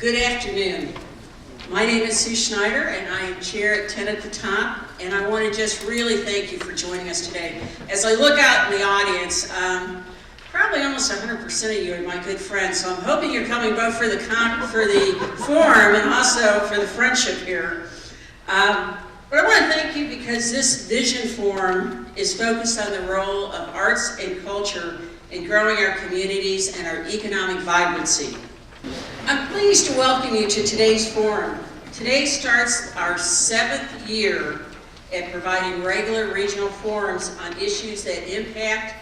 Good afternoon. My name is Sue Schneider, and I am chair at 10 at the Top, and I want to just really thank you for joining us today. As I look out in the audience, probably almost 100% of you are my good friends, so I'm hoping you're coming both for the forum and also for the friendship here. But I want to thank you because this Vision Forum is focused on the role of arts and culture in growing our communities and our economic vibrancy. I'm pleased to welcome you to today's forum. Today starts our 7th year at providing regular regional forums on issues that impact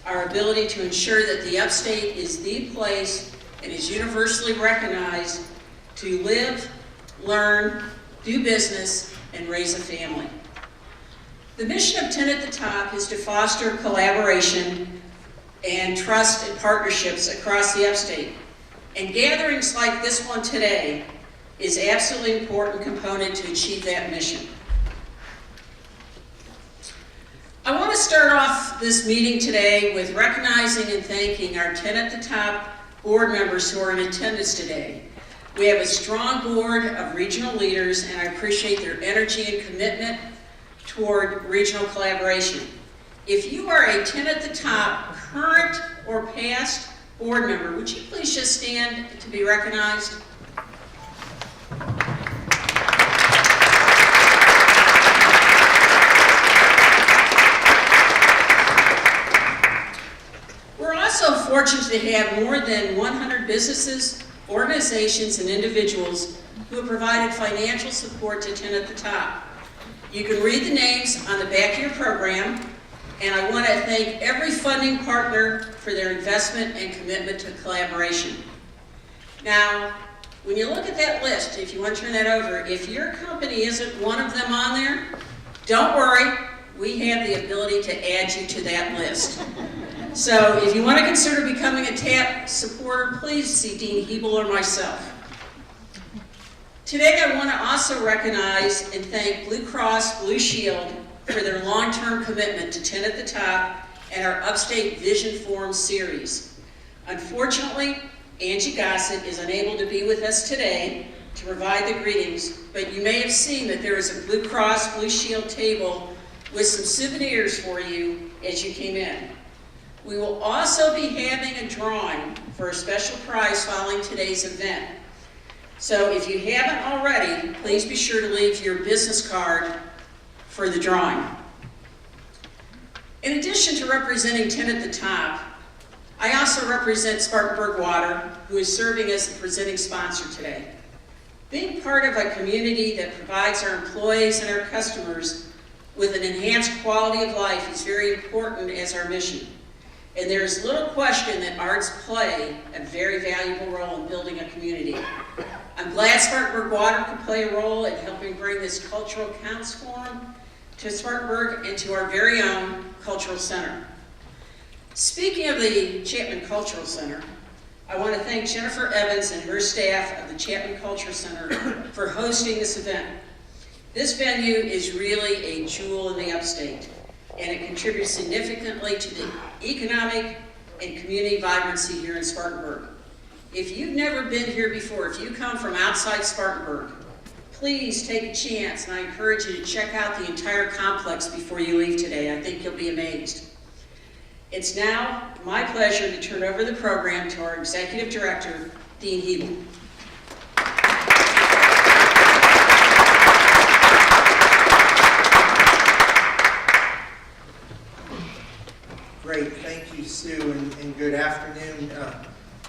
our ability to ensure that the Upstate is the place and is universally recognized to live, learn, do business, and raise a family. The mission of 10 at the Top is to foster collaboration and trust and partnerships across the Upstate. And gatherings like this one today is an absolutely important component to achieve that mission. I want to start off this meeting today with recognizing and thanking our 10 at the Top board members who are in attendance today. We have a strong board of regional leaders, and I appreciate their energy and commitment toward regional collaboration. If you are a 10 at the Top current or past board member, would you please just stand to be recognized? We're also fortunate to have more than 100 businesses, organizations, and individuals who have provided financial support to 10 at the Top. You can read the names on the back of your program, and I want to thank every funding partner for their investment and commitment to collaboration. Now, when you look at that list, if you want to turn that over, if your company isn't one of them on there, don't worry, we have the ability to add you to that list. So if you want to consider becoming a TAP supporter, please see Dean Hybl or myself. Today I want to also recognize and thank Blue Cross Blue Shield for their long-term commitment to 10 at the Top and our Upstate Vision Forum series. Unfortunately, Angie Gossett is unable to be with us today to provide the greetings, but you may have seen that there is a Blue Cross Blue Shield table with some souvenirs for you as you came in. We will also be having a drawing for a special prize following today's event. So if you haven't already, please be sure to leave your business card for the drawing. In addition to representing 10 at the Top, I also represent Spartanburg Water, who is serving as the presenting sponsor today. Being part of a community that provides our employees and our customers with an enhanced quality of life is very important as our mission. And there is little question that arts play a very valuable role in building a community. I'm glad Spartanburg Water could play a role in helping bring this Cultural Counts Forum to Spartanburg and to our very own Cultural Center. Speaking of the Chapman Cultural Center, I want to thank Jennifer Evans and her staff of the Chapman Cultural Center for hosting this event. This venue is really a jewel in the Upstate, and it contributes significantly to the economic and community vibrancy here in Spartanburg. If you've never been here before, if you come from outside Spartanburg, please take a chance, and I encourage you to check out the entire complex before you leave today. I think you'll be amazed. It's now my pleasure to turn over the program to our Executive Director, Dean Hybl. Great, thank you, Sue, and good afternoon,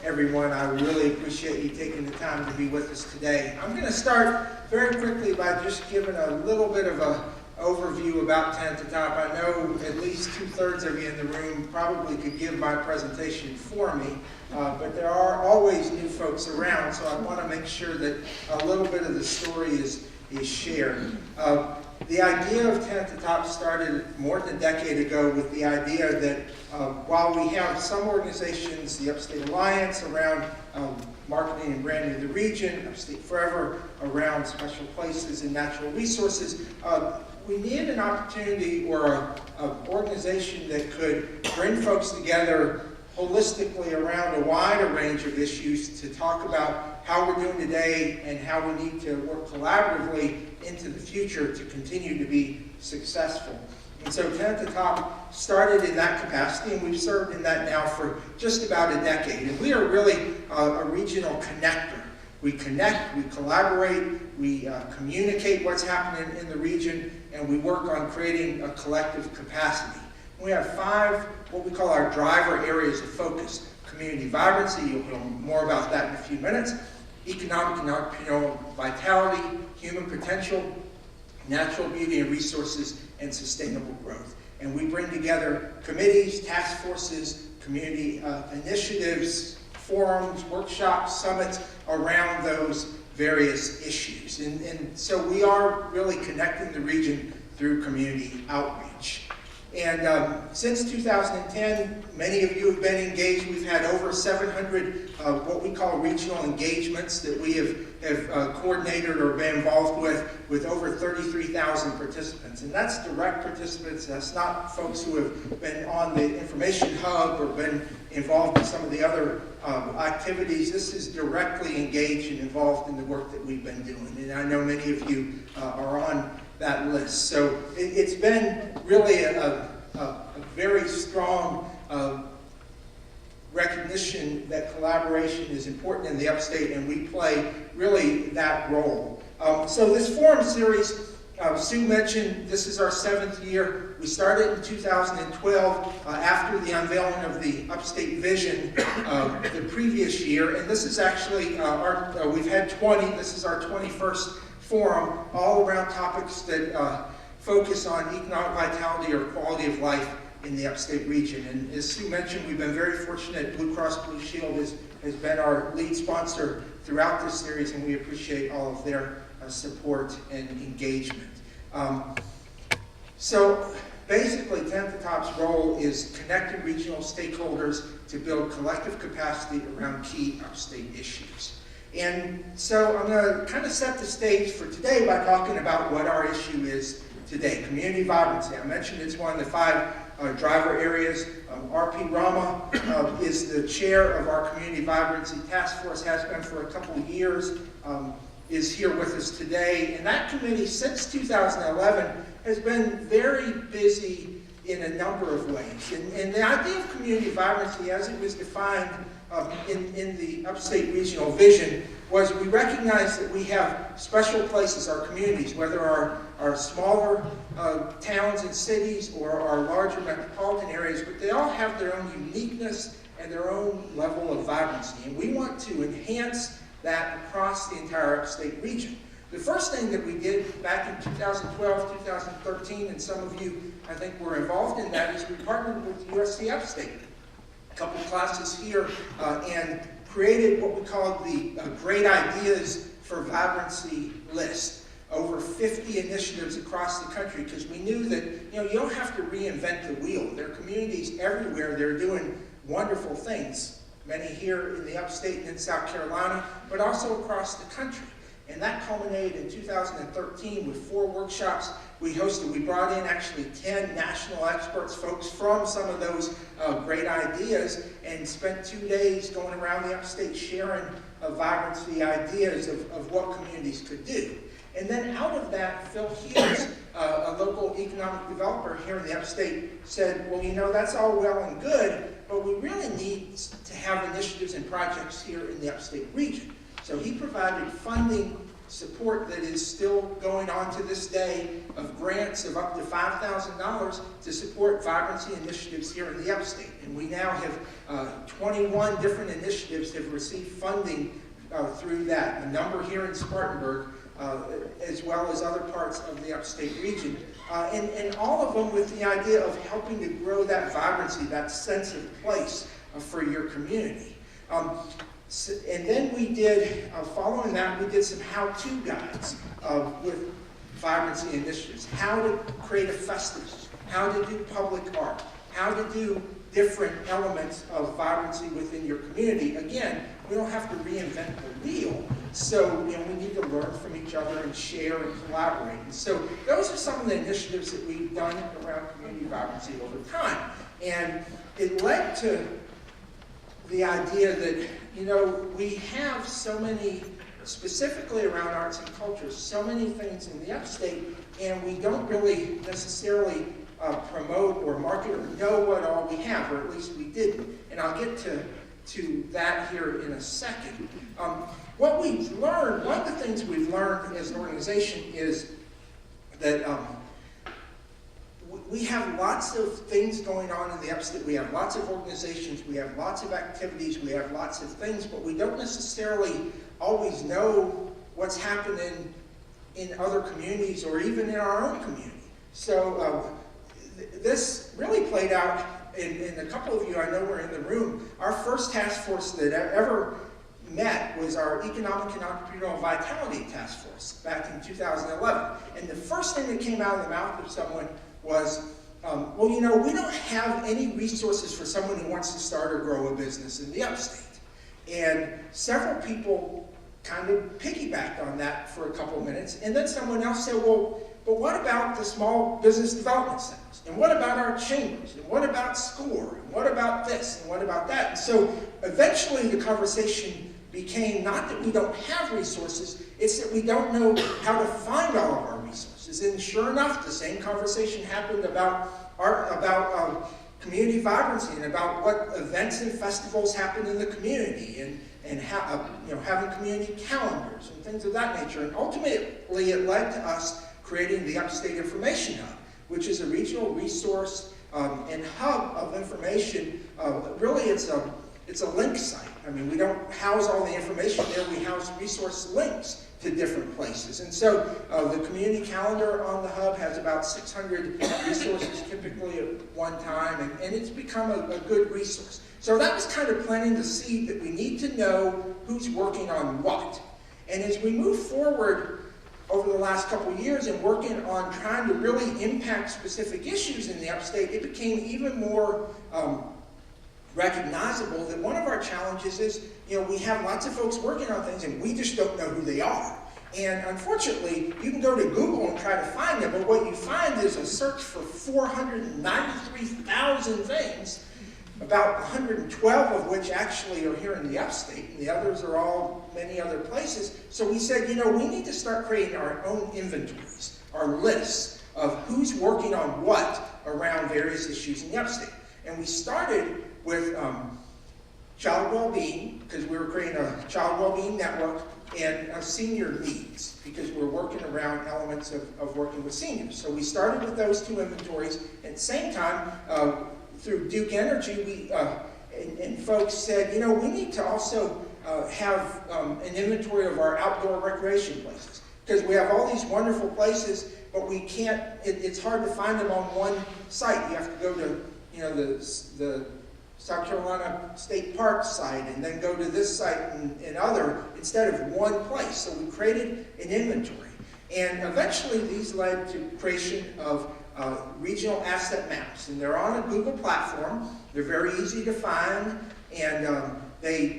everyone. I really appreciate you taking the time to be with us today. I'm going to start very quickly by just giving a little bit of an overview about 10 at the Top. I know at least 2/3 of you in the room probably could give my presentation for me, but there are always new folks around, so I want to make sure that a little bit of the story is shared. The idea of 10 at the Top started more than a decade ago with the idea that while we have some organizations, the Upstate Alliance around marketing and branding of the region, Upstate Forever around special places and natural resources, we needed an opportunity or an organization that could bring folks together holistically around a wider range of issues to talk about how we're doing today and how we need to work collaboratively into the future to continue to be successful. And so 10 at the Top started in that capacity, and we've served in that now for just about a decade. And we are really a regional connector. We connect, we collaborate, we communicate what's happening in the region, and we work on creating a collective capacity. We have 5, what we call our driver areas of focus. Community vibrancy, you'll hear more about that in a few minutes. Economic and entrepreneurial vitality, human potential, natural beauty and resources, and sustainable growth. And we bring together committees, task forces, community initiatives, forums, workshops, summits around those various issues. And so we are really connecting the region through community outreach. And since 2010, many of you have been engaged. We've had over 700 what we call regional engagements that we have coordinated or been involved with over 33,000 participants. And that's direct participants. That's not folks who have been on the information hub or been involved in some of the other activities. This is directly engaged and involved in the work that we've been doing. And I know many of you are on that list. So it's been really a very strong recognition that collaboration is important in the Upstate, and we play really that role. So this forum series, Sue mentioned, this is our 7th year. We started in 2012 after the unveiling of the Upstate Vision the previous year, and this is actually we've had 20. This is our 21st forum, all around topics that focus on economic vitality or quality of life in the Upstate region. And as Sue mentioned, we've been very fortunate. Blue Cross Blue Shield has been our lead sponsor throughout this series, and we appreciate all of their support and engagement. So basically, 10 at the Top's role is connecting regional stakeholders to build collective capacity around key Upstate issues. And so I'm going to kind of set the stage for today by talking about what our issue is today, community vibrancy. I mentioned it's one of the 5 driver areas. R.P. Rama is the chair of our Community Vibrancy Task Force, has been for a couple of years, is here with us today. And that committee, since 2011, has been very busy in a number of ways. And the idea of community vibrancy, as it was defined in the Upstate Regional Vision, was we recognize that we have special places, our communities, whether our smaller towns and cities or our larger metropolitan areas, but they all have their own uniqueness and their own level of vibrancy. And we want to enhance that across the entire Upstate region. The first thing that we did back in 2012, 2013, and some of you, I think, were involved in that, is we partnered with USC Upstate, a couple of classes here, and created what we call the Great Ideas for Vibrancy list. Over 50 initiatives across the country, because we knew that you don't have to reinvent the wheel. There are communities everywhere that are doing wonderful things, many here in the Upstate and in South Carolina, but also across the country. And that culminated in 2013 with 4 workshops we hosted. We brought in actually 10 national experts, folks from some of those great ideas, and spent 2 days going around the Upstate sharing vibrancy ideas of what communities could do. And then out of that, Phil Hughes, a local economic developer here in the Upstate, said, well, that's all well and good, but we really need to have initiatives and projects here in the Upstate region. So he provided funding support that is still going on to this day of grants of up to $5,000 to support vibrancy initiatives here in the Upstate. And we now have 21 different initiatives have received funding through that. A number here in Spartanburg, as well as other parts of the Upstate region. And all of them with the idea of helping to grow that vibrancy, that sense of place for your community. And then we did, following that, we did some how-to guides with vibrancy initiatives. How to create a festival, how to do public art, how to do different elements of vibrancy within your community. Again, we don't have to reinvent the wheel, so we need to learn from each other and share and collaborate. And so those are some of the initiatives that we've done around community vibrancy over time. And it led to the idea that, you know, we have so many, specifically around arts and culture, so many things in the Upstate, and we don't really necessarily promote or market or know what all we have, or at least we didn't. And I'll get to that here in a second. What we've learned, one of the things we've learned as an organization is that we have lots of things going on in the Upstate. We have lots of organizations, we have lots of activities, we have lots of things, but we don't necessarily always know what's happening in other communities or even in our own community. So this really played out, and a couple of you I know were in the room. Our first task force that ever met was our Economic and Entrepreneurial Vitality Task Force back in 2011. And the first thing that came out of the mouth of someone was, well, you know, we don't have any resources for someone who wants to start or grow a business in the Upstate. And several people kind of piggybacked on that for a couple of minutes. And then someone else said, well, but what about the small business development centers? And what about our chambers? And what about SCORE? And what about this? And what about that? And so eventually the conversation became not that we don't have resources, it's that we don't know how to find all of our resources. And sure enough, the same conversation happened about community vibrancy and about what events and festivals happen in the community, and having community calendars and things of that nature. And ultimately, it led to us creating the Upstate Information Hub, which is a regional resource and hub of information. Really, it's a link site. I mean, we don't house all the information there. We house resource links to different places. And so the community calendar on the hub has about 600 resources typically at one time, and it's become a good resource. So that was kind of planting the seed that we need to know who's working on what. And as we move forward over the last couple of years and working on trying to really impact specific issues in the Upstate, it became even more recognizable that one of our challenges is, you know, we have lots of folks working on things and we just don't know who they are. And unfortunately, you can go to Google and try to find them, but what you find is a search for 493,000 things, about 112 of which actually are here in the Upstate, and the others are all many other places. So we said, you know, we need to start creating our own inventories, our lists of who's working on what around various issues in the Upstate. And we started with child well-being, because we were creating a child well-being network, and senior needs, because we're working around elements of working with seniors. So we started with those two inventories. At the same time, through Duke Energy, and folks said, you know, we need to also have an inventory of our outdoor recreation places, because we have all these wonderful places, but we can't, it's hard to find them on one site. You have to go to, you know, the South Carolina State Park site, and then go to this site and other, instead of one place. So we created an inventory. And eventually these led to creation of regional asset maps. And they're on a Google platform. They're very easy to find. And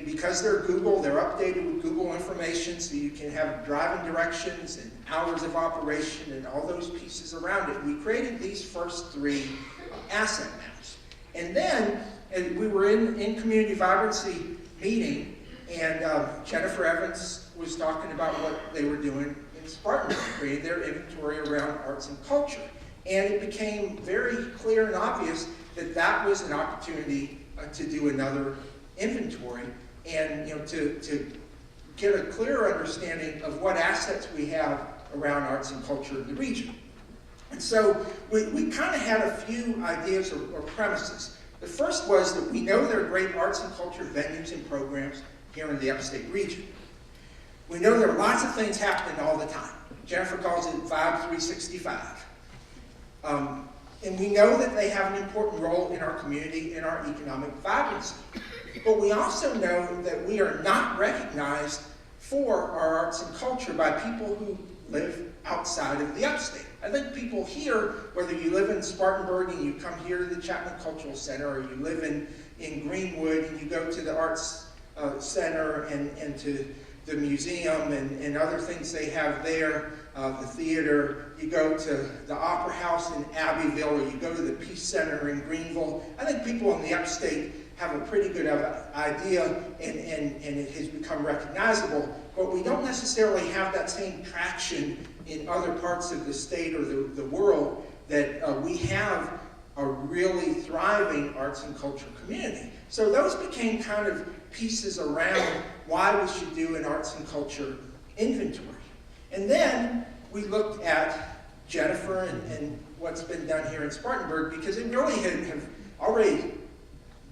because they're Google, they're updated with Google information, so you can have driving directions and hours of operation and all those pieces around it. We created these first three asset maps. And then we were in community vibrancy meeting, and Jennifer Evans was talking about what they were doing in Spartanburg, creating their inventory around arts and culture. And it became very clear and obvious that that was an opportunity to do another inventory, and, you know, to get a clearer understanding of what assets we have around arts and culture in the region. And so we kind of had a few ideas or premises. The first was that we know there are great arts and culture venues and programs here in the Upstate region. We know there are lots of things happening all the time. Jennifer calls it Vibe 365. And we know that they have an important role in our community and our economic vibrancy. But we also know that we are not recognized for our arts and culture by people who live outside of the Upstate. I think people here, whether you live in Spartanburg and you come here to the Chapman Cultural Center, or you live in Greenwood and you go to the Arts Center and to the museum and other things they have there, the theater, you go to the Opera House in Abbeville, or you go to the Peace Center in Greenville. I think people in the Upstate have a pretty good idea, and it has become recognizable, but we don't necessarily have that same traction in other parts of the state or the world that we have a really thriving arts and culture community. So those became kind of pieces around why we should do an arts and culture inventory. And then we looked at Jennifer and what's been done here in Spartanburg, because it really have already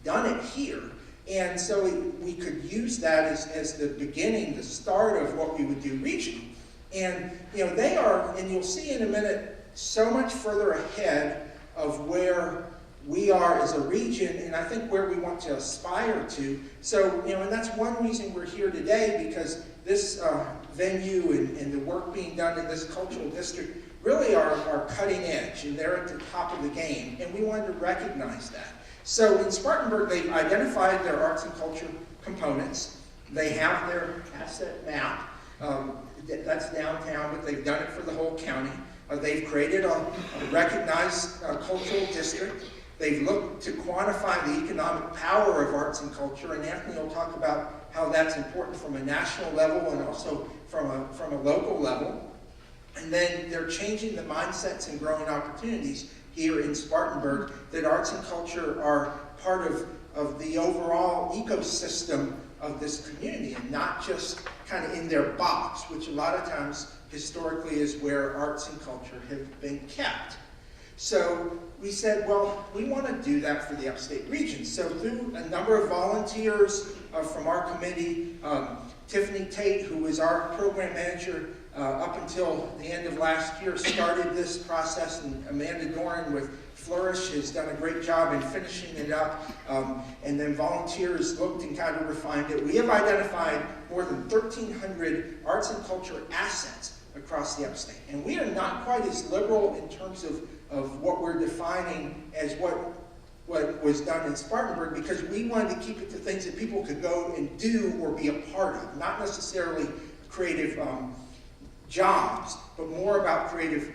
done it here. And so we could use that as the beginning, the start of what we would do regionally. And they are, and you'll see in a minute, so much further ahead of where we are as a region, and I think where we want to aspire to. So, and that's one reason we're here today, because this venue and the work being done in this cultural district really are cutting edge, and they're at the top of the game, and we wanted to recognize that. So in Spartanburg, they've identified their arts and culture components. They have their asset map. That's downtown, but they've done it for the whole county. They've created a recognized cultural district. They've looked to quantify the economic power of arts and culture, and Anthony will talk about how that's important from a national level and also from a local level. And then they're changing the mindsets and growing opportunities here in Spartanburg, that arts and culture are part of the overall ecosystem of this community, and not just kind of in their box, which a lot of times historically is where arts and culture have been kept. So we said, well, we want to do that for the upstate region. So through a number of volunteers from our committee, Tiffany Tate, who was our program manager up until the end of last year, started this process, and Amanda Doran with Flourish has done a great job in finishing it up, and then volunteers looked and kind of refined it. We have identified more than 1,300 arts and culture assets across the upstate, and we are not quite as liberal in terms of what we're defining as what was done in Spartanburg, because we wanted to keep it to things that people could go and do or be a part of, not necessarily creative jobs, but more about creative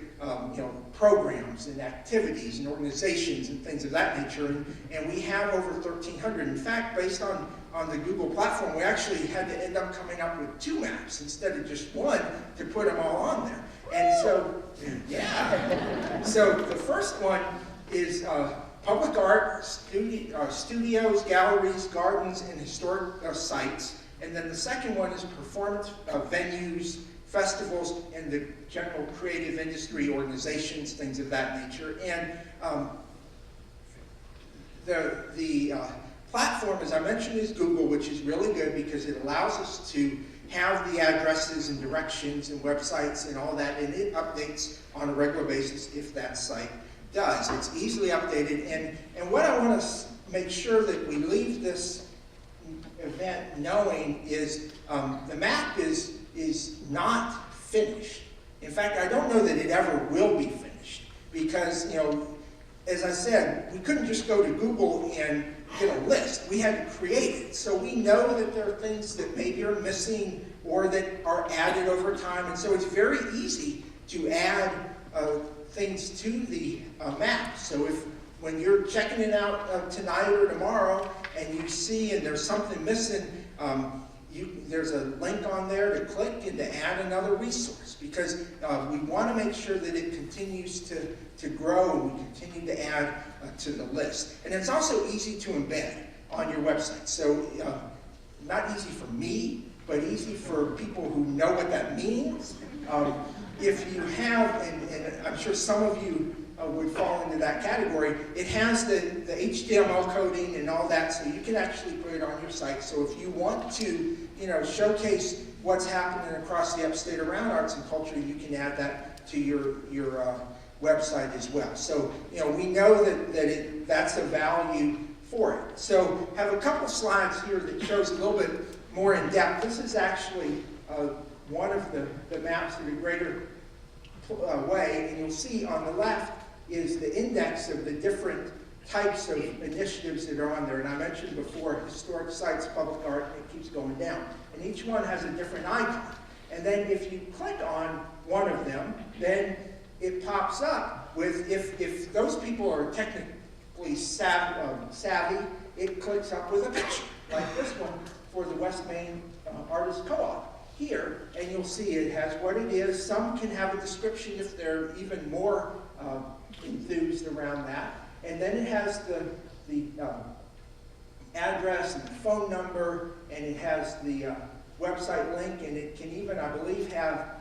programs and activities and organizations and things of that nature. And we have over 1,300. In fact, based on the Google platform, we actually had to end up coming up with 2 maps instead of just one to put them all on there. And so, yeah. So the first one is public art, studios, galleries, gardens, and historic sites. And then the second one is performance venues, festivals, and the general creative industry organizations, things of that nature. And the platform, as I mentioned, is Google, which is really good because it allows us to have the addresses and directions and websites and all that, and it updates on a regular basis if that site does. It's easily updated, and what I want to make sure that we leave this event knowing is the map is not finished. In fact, I don't know that it ever will be finished, because, as I said, we couldn't just go to Google and get a list. We had to create it. So we know that there are things that maybe are missing or that are added over time, and so it's very easy to add things to the map. So when you're checking it out tonight or tomorrow and you see and there's something missing, there's a link on there to click and to add another resource, because we want to make sure that it continues to grow and we continue to add to the list. And it's also easy to embed on your website. So not easy for me, but easy for people who know what that means. If you have, and I'm sure some of you would fall into that category, it has the HTML coding and all that, so you can actually put it on your site. So if you want to, showcase what's happening across the upstate around arts and culture, you can add that to your website as well. So, we know that's a value for it. So have a couple slides here that shows a little bit more in depth. This is actually one of the maps in a greater way, and you'll see on the left is the index of the different types of initiatives that are on there. And I mentioned before, historic sites, public art, and it keeps going down. And each one has a different icon. And then if you click on one of them, then it pops up with, if those people are technically savvy it clicks up with a picture, like this one for the West Main Artist Co-op here, and you'll see it has what it is. Some can have a description if they're even more enthused around that. And then it has the address and the phone number, and it has the website link, and it can even, I believe, have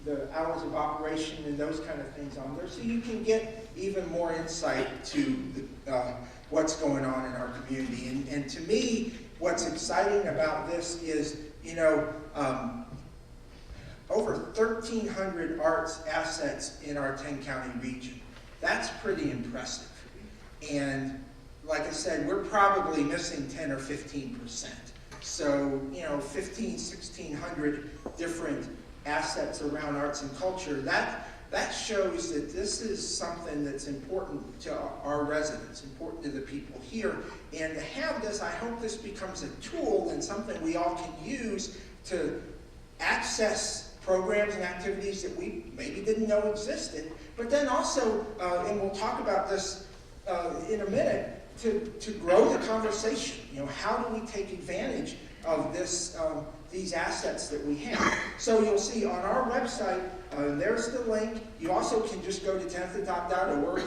the hours of operation and those kind of things on there, so you can get even more insight to what's going on in our community. And to me, what's exciting about this is, you know, over 1,300 arts assets in our 10-county region. That's pretty impressive. And like I said, we're probably missing 10 or 15%. So, you know, 1,600 different assets around arts and culture, that shows that this is something that's important to our residents, important to the people here. And to have this, I hope this becomes a tool and something we all can use to access programs and activities that we maybe didn't know existed, but then also, and we'll talk about this in a minute, to grow the conversation. You know, how do we take advantage of this, these assets that we have? So you'll see on our website, there's the link. You also can just go to tenthadop.org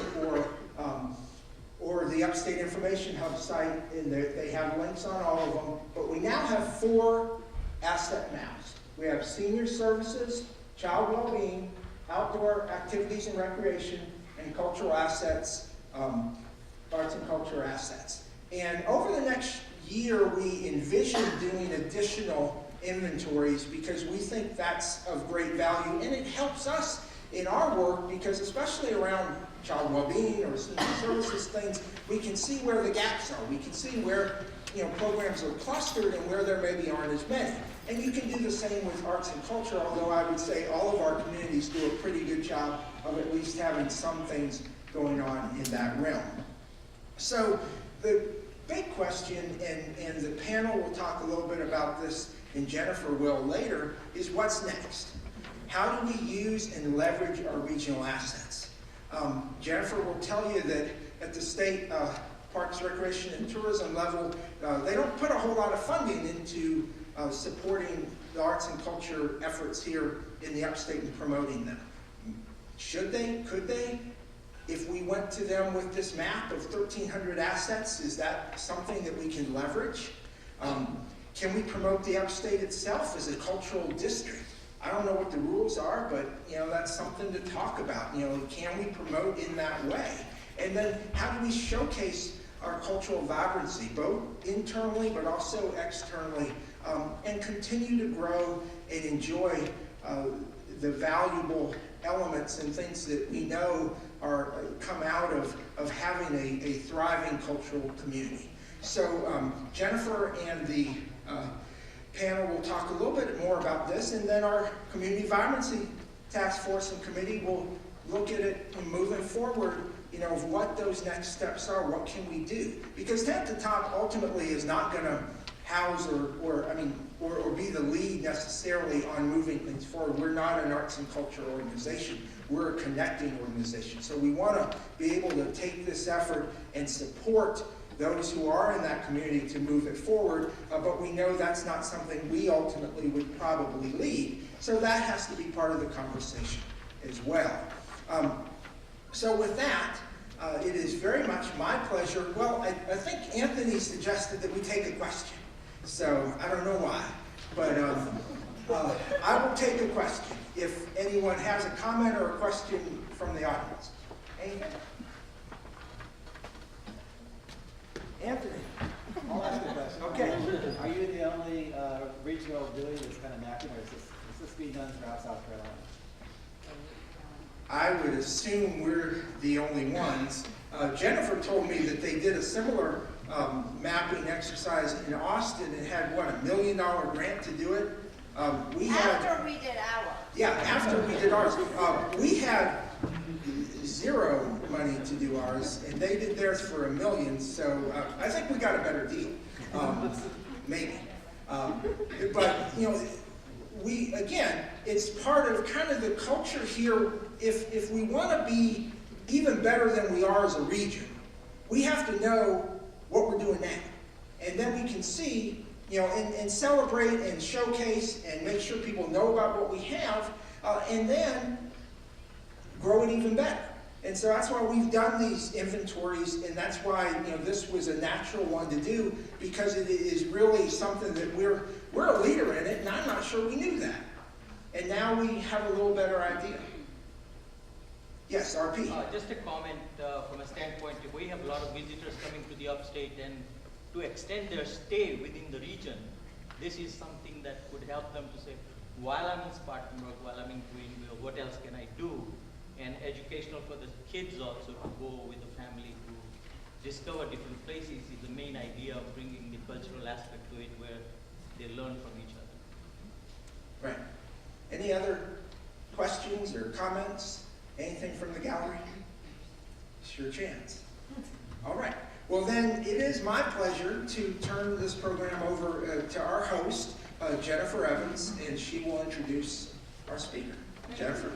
or the Upstate Information Hub site, and they have links on all of them. But we now have 4 asset maps. We have senior services, child well-being, outdoor activities and recreation, and cultural assets, arts and culture assets. And over the next year, we envision doing additional inventories because we think that's of great value, and it helps us in our work because, especially around child well-being or senior services things, we can see where the gaps are. We can see where, you know, programs are clustered and where there maybe aren't as many. And you can do the same with arts and culture, although I would say all of our communities do a pretty good job of at least having some things going on in that realm. So the big question, and the panel will talk a little bit about this, and Jennifer will later, is what's next? How do we use and leverage our regional assets? Jennifer will tell you that at the state Parks, Recreation, and Tourism level, they don't put a whole lot of funding into supporting the arts and culture efforts here in the Upstate and promoting them. Should they? Could they? If we went to them with this map of 1,300 assets, is that something that we can leverage? Can we promote the Upstate itself as a cultural district? I don't know what the rules are, but you know, that's something to talk about. You know, can we promote in that way? And then how do we showcase our cultural vibrancy, both internally but also externally, and continue to grow and enjoy the valuable elements and things that we know come out of having a thriving cultural community. So Jennifer and the panel will talk a little bit more about this, and then our Community Vibrancy Task Force and Committee will look at it and moving forward, you know, of what those next steps are, what can we do? Because Tent at the Top ultimately is not going to house or be the lead necessarily on moving things forward. We're not an arts and culture organization. We're a connecting organization. So we want to be able to take this effort and support those who are in that community to move it forward, but we know that's not something we ultimately would probably lead. So that has to be part of the conversation as well. So with that, it is very much my pleasure. Well, I think Anthony suggested that we take a question. So I don't know why, but I will take a question if anyone has a comment or a question from the audience. Anything? Anthony. I'll ask a question. Okay. Are you the only regional doing this kind of mapping, or is this being done throughout South Carolina? I would assume we're the only ones. Jennifer told me that they did a similar mapping exercise in Austin and had, what, $1 million grant to do it? After we did ours. Yeah, after we did ours. We had zero money to do ours, and they did theirs for $1 million, so I think we got a better deal. Maybe. But, you know, again, it's part of kind of the culture here. If we want to be even better than we are as a region, we have to know what we're doing now. And then we can see, you know, and celebrate and showcase and make sure people know about what we have, and then grow it even better. And so that's why we've done these inventories, and that's why, you know, this was a natural one to do, because it is really something that we're a leader in it, and I'm not sure we knew that. And now we have a little better idea. Yes, RP. Just a comment from a standpoint, we have a lot of visitors coming to the Upstate, and to extend their stay within the region, this is something that could help them to say, while I'm in Spartanburg, while I'm in Greenville, what else can I do? And educational for the kids also, to go with the family to discover different places is the main idea of bringing the cultural aspect to it, where they learn from each other. Right. Any other questions or comments? Anything from the gallery? It's your chance. All right. Well, then, it is my pleasure to turn this program over to our host, Jennifer Evans, and she will introduce our speaker. Jennifer.